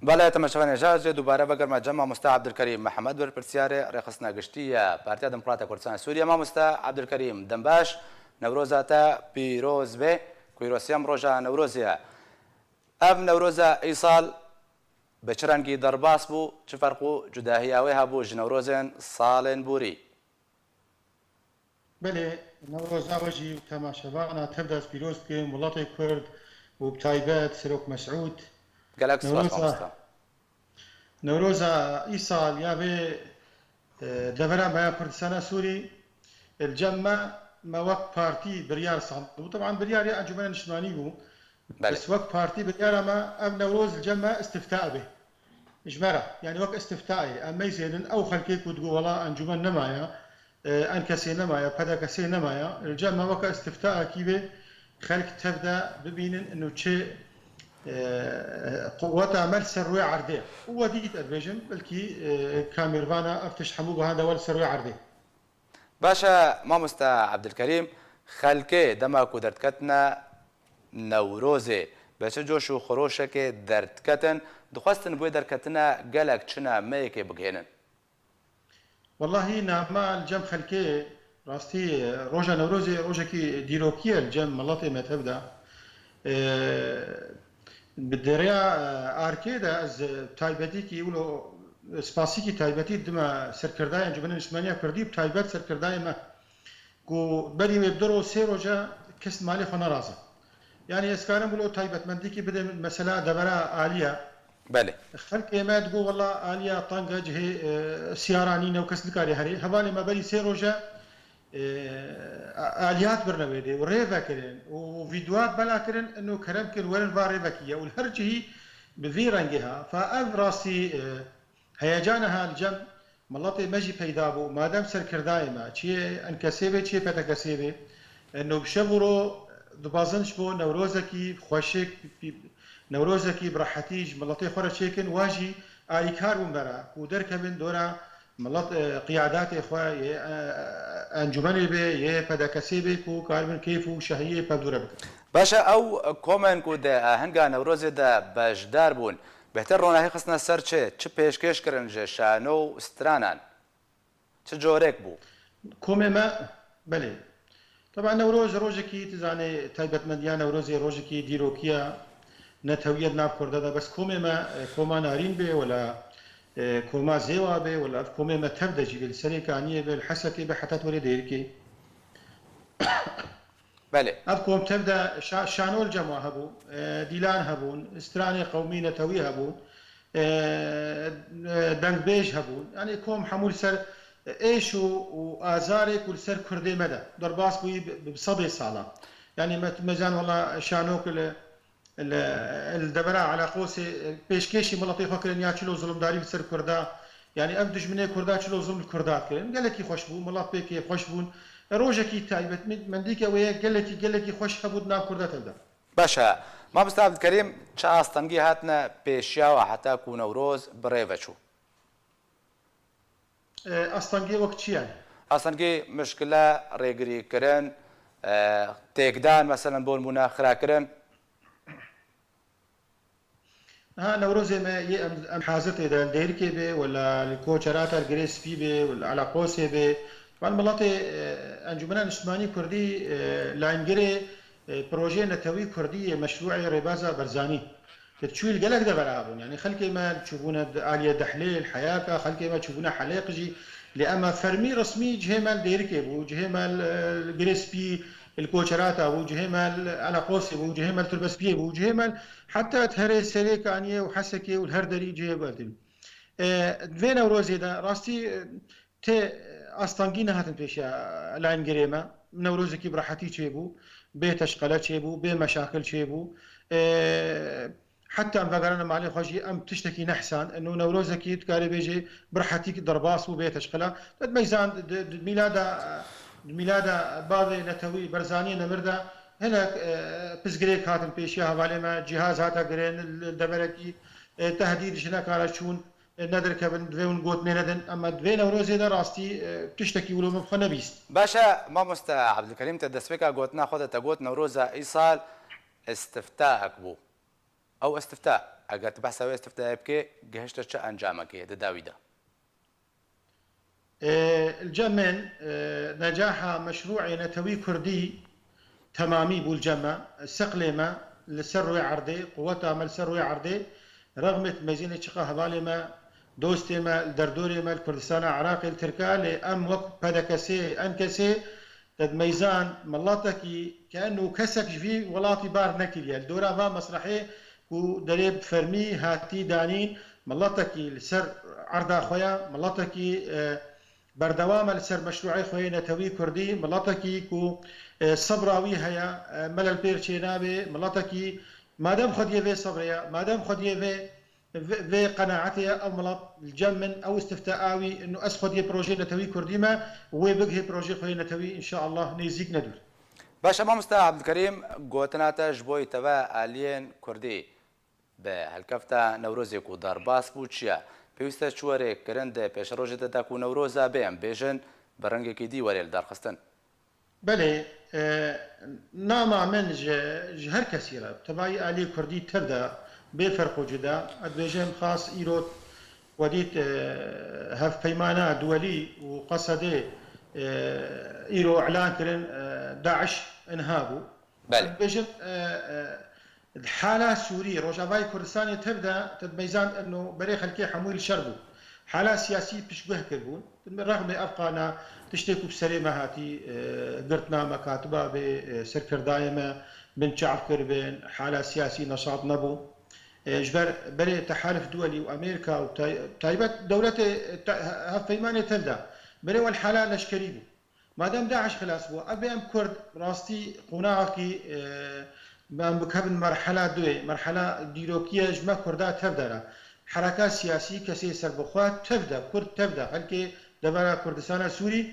بله تماشاوان اجازه دوباره بگر ما جمع مستا عبدالکریم محمد بر پرسیاره رخصنا گشتیه پارتیا دموکرات کردستان سوریه ما مستا عبدالکریم دنباش نوروزاتا پیروز به کویروسیم روزا نوروزیه اب نوروزا ایصال بچرانگی درباس بو چه فرقو جداهیاوی هبو جنوروزن سالن بوری بله نوروز آبجی تماشاوانا تبدأ پیروز که ملت کرد و بتایبات سروک مسعود گلک سواس ما مستا نوروز ایصال یا به دبران بيان كردستان سوري الجمع ما وقت بارتي بريار صعب وطبعا بريار يا انجمن الاجتماعي بو بس وقت بارتي بريار ما ام نوروز الجمع استفتاء به اجمرة يعني وقت استفتائي اما يزيدن او خلكيك وتقول والله انجمن نمايا ان كسي نمايا بدا كسي نمايا الجمع وقت استفتاء كيبه خلك تبدا ببينن انه شيء قوة عمل سروي عرضية وديت الفيجن بلكي كاميرفانا افتش حموه هذا ولا سروي عرضية باشا ما مستا عبدالکریم خلکه دما کو دردکتنا نوروزه بچه جوش و خروشه دردکتن دخواستن بوی دردکتنا گلک چنا میکه بگینن والله نعم الجم خلكي راستي روجا نوروزي روجا كي ديروكيا الجم ملاطي ما تبدا بالدريا اركيدا از تايبتي كي يقولوا سباسيكي تايبتي دما سركرداي انجمن اسمانيا كردي بتايبت سركرداي ما كو بدي يبدروا سيروجا كس مالي خنا رازا يعني اسكارن بلو تايبت منديكي بدا مساله دبرا عاليه بله خلق ما تقول والله عاليه طنجه جهه سيارانين وكس دكاري هري هبالي ما بلي سيروجا اليات برنامج وريفا كرين وفيديوهات بلا كرين انه كلام كل ورن فاريفا كيا والهرجه بذي رنجها فأبراسي هيجانها الجم ملطي مجي بيدابو ما دام سركر دائما شيء انكسيبه شيء فتكسيبه انه بشبرو دبازنش بو نوروزكي خوشك نوروزكي براحتيج ملطي خورا شيكن واجي ايكار ومبرا ودركبن دورا ملط قيادات اخوة انجمن به يه پدکسی به کو کارمن کیف و شهیه پدوره بکن باشا او کومن کو ده هنگا نوروز ده بجدار بون بهتر روناهی خصنا سر چه پیشکش کرن شانو استرانان چه جورك بو کومه ما بله طبعا نوروز روزکی تزانه تایبت مدیان نوروز روزکی دیروکیا نتویید ناب کرده ده بس کومه ما کوما نارین به ولا كوما زيوا به ولا كوما ما تبدا جيب السنه كانيه بالحسكي بحتى تولي ديركي بله ابكم تبدا شانو الجماعه هبو ديلان هبون استراني قومي نتوي هبون دنگ بيج هبون يعني كوم حمول سر ايش وازاري كل سر كردي مدى درباس بي بصدي صاله يعني مزان والله شانوك الدبراء على قوسي بيشكيشي ملطي فكرن يا تشلو ظلم داري بسر كردا يعني ام دجمنه كردا تشلو ظلم الكردات كرن قال لك خوش بو ملط بيكي خوش بون روجكي تايبت من ديك ويا قال لك خوش هبود ناب كردا تبدا باشا ما بس عبدالکریم چه استنگی هاتنا پیشیا و حتی کو نوروز بريفچو استنگي وقت چی يعني استنگی مشكله ريگري کرن تيكدان مثلا بول مناخرا کرن ها نوروز ما ام حازت اذا ديركي به ولا الكوتشرات الجريس في به ولا على قوسي به والملاطي انجمن الاجتماعي كردي لانجري بروجي نتوي كردي مشروعي ريبازا برزاني تشويل قالك ده برابون يعني خلكي ما تشوفونا آلية دحليل حياكا خلكي ما تشوفونا حلاقجي لأما فرمي رسمي جهمال ديركي بو جهمال الجريس بي الكوتشرات ابو جهمال على قوسي ابو جهمال تلبس بيه ابو جهمال حتى تهري سريك انيه وحسكي والهردري جهبالتن دوين نوروزي ده راستي تي استانجينا هاتن بيشا لاين جريما نوروزكي براحتي تشيبو بيتشقلة تشيبو بمشاكل تشيبو حتى ام فقرنا مالي خوشي ام تشتكي نحسان انه نوروزكي تكاري بيجي براحتيك درباس وبيتشقلة ميزان ميلادا بعض نتوي برزانية نمردا هنا بزغريك هاتن بيشيا حوالي ما جهاز هاتا قرين الدبركي تهديد شنا كارشون ندر كبن دوين قوت ندن اما دوين اوروزي دا راستي بتشتكي ولو مبخنا بيست باشا ما مستا عبدالکریم تدسبكا قوتنا خودتا قوت نوروزا ايصال استفتاءك بو او استفتاء ئەگەر بەسەوەی استفتای بکێ گەهشتە چه ئەنجامەکەی دەداویدا. الجمن نجاح مشروع نتوي كردي تمامي بالجمع سقلما لسروي عرضي قوتها مال سروي عرضي رغم مزينة شقة هبالي ما دوستي ما دردوري ما الكردستان عراقي التركالي أم وقت بدكسي أنكسي تد ميزان ملاتكي كأنه كسك في ولاتي بار نكليا الدورة ما مسرحي ودريب فرمي هاتي دانين ملاتكي لسر عرضا خويا ملاتكي بردوام لسر مشروعي خويا نتوي كردي ملاتكي كو صبراوي هيا ملل بيرشينابي ملاتكي مادام خديه في صبريا مادام خديه في قناعتي او ملات الجمن او استفتاءوي انه اسخديه بروجي نتوي كرديما وبقه بروجي خويا نتوي ان شاء الله نيزيك ندور. باشا مامۆستا عەبدولکەریم گوتناتە ji بۆی تەوا ئالiyên کوردی بە هەلکەفتە نەورۆزێک و دەرباس بوو چییە؟ پێویستە چوەرێک کرند پێش ڕۆژێتە و نەورۆزە بێم بێژن بە ڕەنگێکی دی وەرێ لە دەرخستن. بله ناما من هر کسی را تبعی آلی کردی تبدا بفرق وجدا ادویجم خاص ایرو ودیت هف پیمانه دولی وقصده ايرو اعلان كرن داعش انهابو بيجن الحاله السوريه روجافاي كردستان تبدا تدميزان انه بريخ الكي حمول شربو حاله سياسيه بشبه كربون رغم افقانا تشتكوا بسليمه هاتي قرتنا مكاتبه بسركر دايمه من شعب كربين حاله سياسي نشاط نبو جبر بري تحالف دولي وامريكا وتايبت دولته هفيمانه تبدا بري والحاله لشكريبو ما دام داعش خلاص بو ابي ام كرد راستي قناعكي ما بكبن مرحله دوي مرحله ديروكيه جما كردا تبدا حركات سياسيه كسي سربخوات تبدا كرد تبدا هلكي دبر كردستان سوري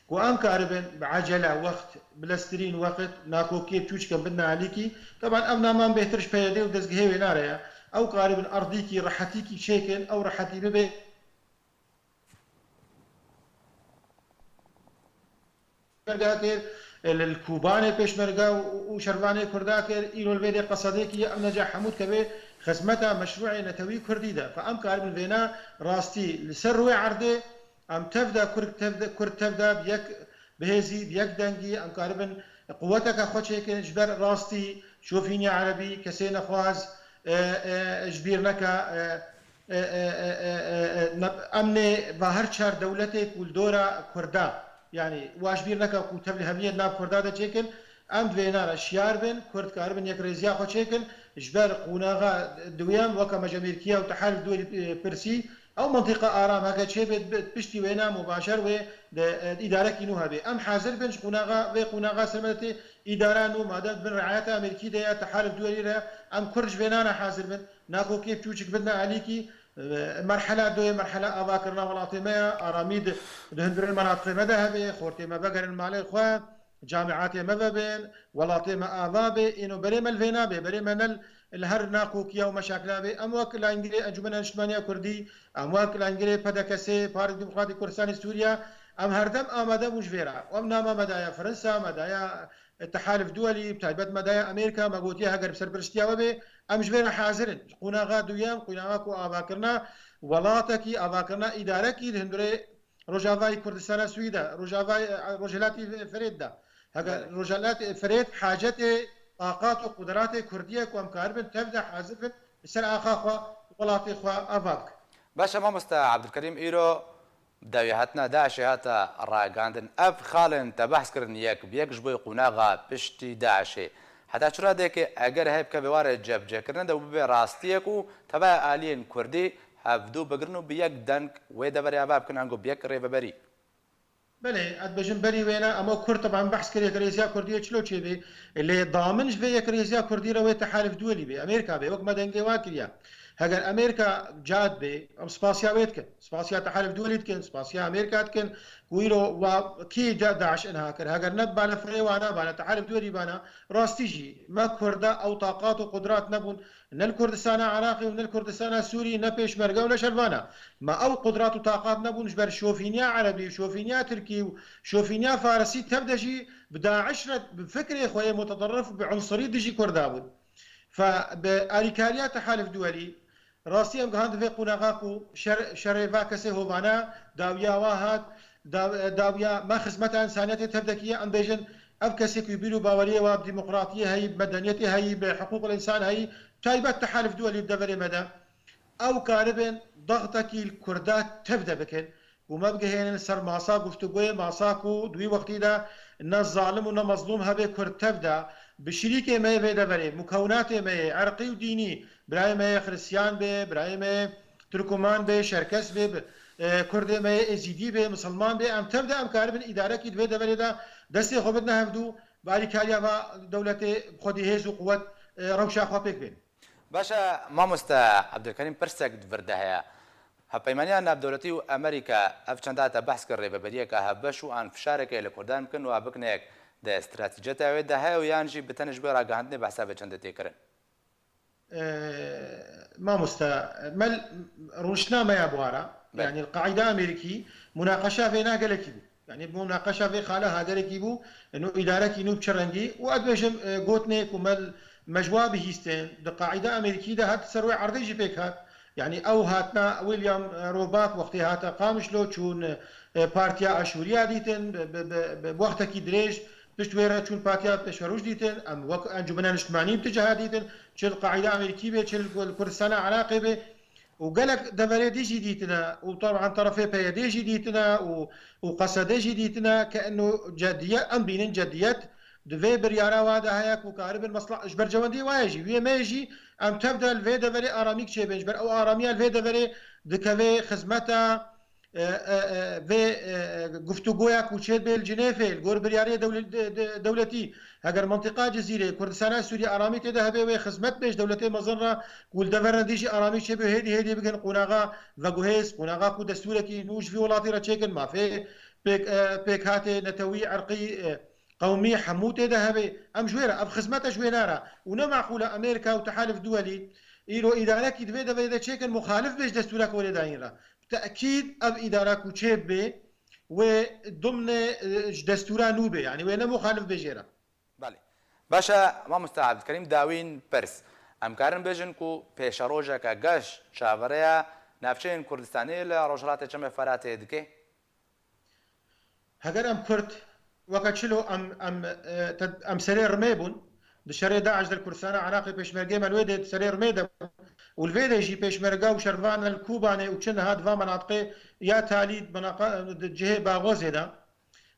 وام كاربن بعجله وقت بلسترين وقت ناكو كيف توش كان بدنا عليكي طبعا ابنا ما بيهترش بيدي ودزغهي ناريا او قاربن ارضيكي راحتيكي شيكن او راحتي ببي مرقاكر الكوباني بيشمرقا وشرباني كرداكر إيرو الفيدي قصديكي أم نجاح حمود كبي خزمتها مشروعي نتوي كرديدا فأم كارب الفينا راستي لسروي عرضي أم تبدا كرد تبدا بيك بهزي بيك دنجي أم كاربن قوتك أخوتشيك جبر راستي شوفيني عربي كسينا خواز جبيرنك أمني ظاهر شار دولتك والدورة كردا يعني واش بير نكا كتب لي هميه ناب كرداده تشيكن ام دوينار شيار بن كرد كاربن يك ريزيا خو تشيكن جبال قوناغا دويام وكا مجاميركيا وتحالف دولي برسي او منطقه ارام هكا تشي بشتي وينا مباشر و اداره كينو هبي ام حاضر بنش قوناغا و قوناغا سلمتي اداره نو مادام بن رعايه امريكي ده تحالف دولي ام كرج بينانا حاضر بن ناكو كيف توشك بدنا عليكي مرحلة دوي مرحلة أباكرنا ولاطي ما أراميد دهندر المناطق ما ذهبي خورتي ما بقر المالي إخوة جامعاتي ما بين ولاطي ما آبابي إنه بريم الفينابي بريم نل الهر ناقوكيا ومشاكلابي أمواك الإنجلي أنجمن الإجتماعية كردي أمواك الإنجلي بدكسي بارك ديمقراطي كردستان سوريا أم هردم آماده مجبرة وأم نام مدايا فرنسا مدايا التحالف دولي بتايبت مدايا أمريكا ما قوتيها قرب سربرستيا وبي أم جبرة حاضرين قناغا دويام قناغا كو آباكرنا ولاتكي آباكرنا إداركي الهندري روجافاي كردستان سويدا روجافاي روجلاتي فريد دا هكا روجلات فريد حاجتي طاقات وقدرات كردية كو أمكاربن تبدأ حاضر سر آخا ولاتي خوا آباك باشا مامۆستا عەبدولکەریم ئیرۆ داوی هاتنە داعشی هاتە ڕاگاندن ئەف خاڵن تە بەحسکردن یەک بەیەکش بۆی قوناغا پشتی داعشێ حتا چرادێکی ئەگەر هەیە بکە بێوارە جەبجێکردن دەو ببێ ڕاستیەک و تەبا ئالیین کوردی هەفتوو بگرن و بەیەک دەنگ وێ دەبەریابا بکەن هەنگۆ بەیەک ڕێبەبەری بله ادبجن بري وينا اما كرد طبعا بحث كريه كريزيا كرديه شلو تشي اللي ضامنش في كريزيا كرديه روي تحالف دولي بي امريكا بي وقت ما دنجي واكريا هاجر امريكا جاد بي ام سباسيا ويتكن سباسيا تحالف دولي تكن سباسيا امريكا تكن ويلو وكي جا داعش انها كر هاجر نب على فريوانا بانا تحالف دولي بانا راستيجي ما كردا او طاقات وقدرات نبون ان الكردستان عراقي وان الكردستان سوري نبيش مرقا ولا شربانا ما او قدرات وطاقات نبون جبر شوفينيا عربي شوفينيا تركي شوفينيا فارسي تبدا شي بداعش بفكر اخويا متطرف بعنصري دجي كردابون فباليكاريا تحالف دولي راستی ئەم گەهاند بێ قوناغاک و شەڕێڤا کەسێ هۆبانە داویاوا هات داویا ما خزمەتە ئەنسانەتێ تەبدەکیە ئەم بێژن ئەم کەسێکی بیر و باوەریەوە دیموقراطیە هەیە مەدەنیەتی هەیە بە حقوق الإنسان هەیە تایبەت تەحالف دووەلی دەبەرێ مەدە ئەو کارە بێن دەغتەکی کووردا تەبدە بکەن وما بگەهێنن سەر ماسا گفتوگوێ ماساک و دوی وەختیدا نە زاڵم و نە مەزلوم هەبێ کورد تەبدا بشریکێ مەیە بێ دەبەرێ مکەوناتێ مەیە عەرقی و دینی برای مەیە خرسیان بێ برای مەیە تورکمان بێ شەرکەس بێ کوردێ مەیە ئێزیدی بێ مسلمان بێ ئەم تەبدا ئەم کار بن ئیدارەکی دوێ دەبەرێدا دەستی خۆ بت نەهەفتوو باریکاریا بە دەوڵەتێ خۆدی هێز و قووەت ڕەوشاخوا پێک بێن باشە مامۆستا عەبدولکەریم پرسێک وردە هەیە هەپەیمانیان ناودەوڵەتی و ئەمریکا ئەف چەنداتە بەحس کرد ڕێبەبەریەکە هەبەش و ئان فشارێکی لە کوردان بکەن و بکنێک دە استراتیجەتاوێدا هەیە و یانژی بتەنش بێ ڕاگەهاندنێ بەحسا بە چەندە تێکردن مامۆستا مەل ڕۆژنامەیە بوارە يعني القاعدة أمريكي مناقشة في ناقلكي بو يعني مناقشة في خالة هاجركي بو إنه إدارة نوب شرنجي وأدوشم قوتنيك ومل مجواب هيستين القاعدة أمريكي ده هات سروي عرضي جيبك هات يعني أو هاتنا ويليام روباك وقتي هاتا قامش لو شون بارتيا أشوريا ديتن بوقتك دريج بشتويرة شون بارتيا بشوروش ديتن أم أنجمنا الاجتماعيين بتجاه ديتن شل القاعدة أمريكي به شل كردستان عراقي به وقالك دفري ديجي ديتنا وطبعا طرفي بيا ديجي ديتنا وقصد ديجي ديتنا كانه جديه ام بينن جديات دفي بريارا وادا هيك وكارب المصلحه اجبر جواندي وايجي وي ما يجي ام تبدا الفي دفري اراميك شي بنجبر او اراميا الفي دفري دكفي خدمتها في گفتگویا کوچێت بێ جنێفێ گۆر بریارەیە دەوڵەتی هەگەر منطقه جزیرە کوردستانە سووری ئارامی تێدا هەبێ وێ خزمەت بێش دەوڵەتێ مەزنڕە گولدەڤەرە دیژی ئارامی چێ بێ هێدی هێدی بگەن قوناغا ڤەگوهێز قوناغا و دەستورێکی نوژوی وڵاتی ڕەچێکن مافێ پێک هاتێ نەتەوی عەرقی قومی هەموو تێدا هەبێ ئەم ژوێرە ئەم خزمەتە ژوێنارە و نەماقولە ئەمریکا و تەحالف دووەلی ئیرۆ ئیدارەکی دوێ دەبێت دەچێکن مخالف بێش دەستورەکە وەرێداینرا تأكيد أب إدارة كوتشيب بي وضمن دستورا نوبي يعني وين مخالف بجيرة. بله. باشا مامۆستا عەبدولکەریم داوین پرس ئەمکارن بێژن و پێشەڕۆژێکە گەشت چاوەڕێیە ناوچەیەن کوردستانی لە ڕۆژهەڵاتێ چەمە فەراتێ دکێ؟ هەگەر ئەم کورد وەکە چلۆ ئەم سەرێ ڕمێ بوون دشري داعش الكردستان عراقي بيشمرقي مالويد سرير ميدا والفيدا يجي بيشمرقا وشرفان الكوباني وكن هاد فا مناطقي يا تالي مناطق جهه باغوزي دا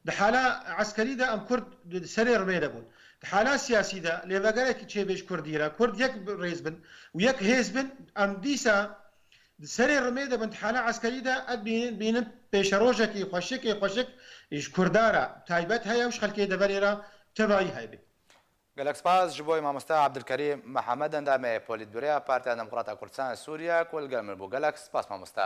حاله عسكري دا ام كرد سرير ميدا بون حاله سياسي دا ليفاغارك تشي بيش كرديرا كرد يك رئيس بن ويك هيز بن ام ديسا سرير ميدا بنت حاله عسكري دا بين بيشروجكي خوشك ايش كردارا تايبت هيا وش خلكي دبريرا تبعي هايبي گەلەک سپاس ji بۆی مامۆستا عەبدولکەریم محەممەد ئەندامێ پۆلیتبیرۆیا پارتیا دەموکراتە کوردستان سووریا کۆلگەلمر بوو گەلەک سپاس مامۆستا